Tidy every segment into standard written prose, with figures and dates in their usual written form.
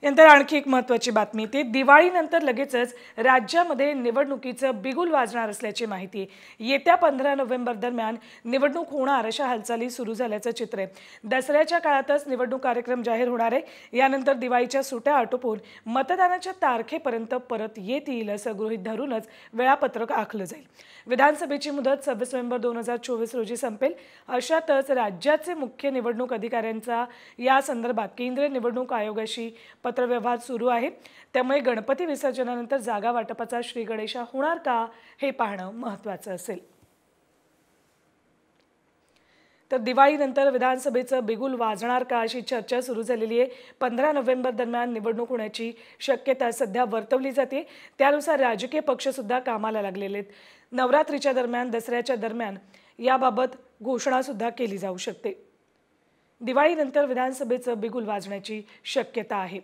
यानंतर आणखी एक महत्त्वाची बातमी ती दिवाळीनंतर लगेचच राज्यामध्ये निवडणुकीचं बिगुल वाजणार असल्याची माहिती येत्या 15 नोव्हेंबर दरम्यान निवडणूक होणार अशा हालचाली सुरू झाल्याचं चित्र आहे। दसऱ्याच्या काळातच निवडणूक कार्यक्रम जाहीर होणार आहे। यानंतर दिवाळीच्या सुट्या आटोपून मतदानाच्या तारखेपर्यंत परत येतील असं गृहीत धरूनच वेळापत्रक आखलं जाईल। विधानसभेची मुदत 26 नोव्हेंबर 2024 रोजी संपेल। अशातच राज्याचे मुख्य निवडणूक अधिकाऱ्यांचा या संदर्भात केंद्रीय निवडणूक आयोगाशी पत्रव्यवहार सुरू आहे। त्यामुळे गणपती विसर्जनानंतर जागा वाटपाचा श्री गणेशा होणार का हे पाहणं महत्त्वाचं असेल। तर दिवाळीनंतर विधानसभेचं बिगुल वाजणार का अशी चर्चा सुरू झालेली आहे। 15 नोव्हेंबर दरम्यान निवडणूक होण्याची शक्यता सध्या वर्तवली जाते। त्यानुसार राजकीय पक्ष सुद्धा कामाला लागलेले आहेत। नवरात्रीच्या दरम्यान दसऱ्याच्या दरम्यान याबाबत घोषणा सुद्धा केली जाऊ शकते। दिवाळीनंतर विधानसभेचं बिगुल वाजण्याची शक्यता आहे।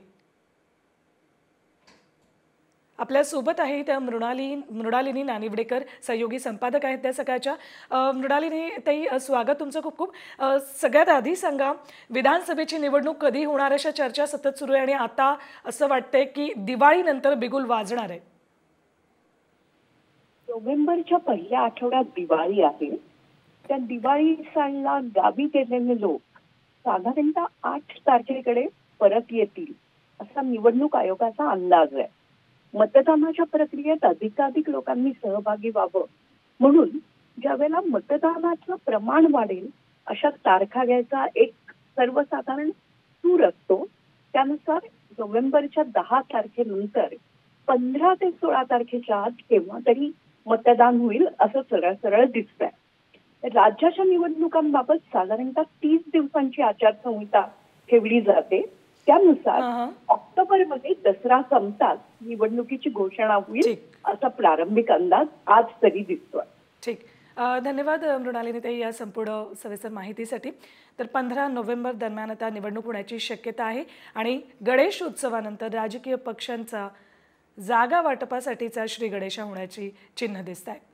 आपल्या सोबत आहेत मृणालिनी नानिवडेकर, सहयोगी संपादक आहेत त्या सकाळच्या। मृणालिनी ताई, स्वागत तुमचं खूप खूप। सगळ्यात आधी सांगा, विधानसभेची निवडणूक कधी होणार अशा चर्चा सतत सुरू आहे आणि आता असं वाटतंय की दिवाळीनंतर बिगुल वाजणार आहे। नोव्हेंबरच्या पहिल्या आठवड्यात दिवाळी आहे। त्या दिवाळी सणाला गावी गेलेले लोक साधारणतः 8 तारखेकडे परत येतील असा निवडणूक आयोगाचा अंदाज आहे। मतदानाच्या प्रक्रियेत अधिकाधिक लोकांनी सहभागी व्हावं म्हणून ज्यावेळेला मतदानाचं प्रमाण वाढेल अशा तारखा घ्यायचा एक सर्वसाधारण सूर असतो। त्यानुसार नोव्हेंबरच्या 10 तारखेनंतर 15 ते 16 तारखेच्या आत केव्हा तरी मतदान होईल असं सरळ दिसतंय। राज्याच्या निवडणुकांबाबत साधारणतः 30 दिवसांची आचारसंहिता ठेवली जाते। त्यानुसार ऑक्टोबरमध्ये दसरा संपताच निवडणुकीची घोषणा होईल असा प्रारंभिक अंदाज आज तरी दिसतोय। ठीक, धन्यवाद मृणालिनी ताई या संपूर्ण सविस्तर माहितीसाठी। तर 15 नोव्हेंबर दरम्यान आता निवडणूक होण्याची शक्यता आहे आणि गणेश उत्सवानंतर राजकीय पक्षांचा जागा वाटपासाठीचा श्री गणेशा होण्याची चिन्ह दिसत आहे।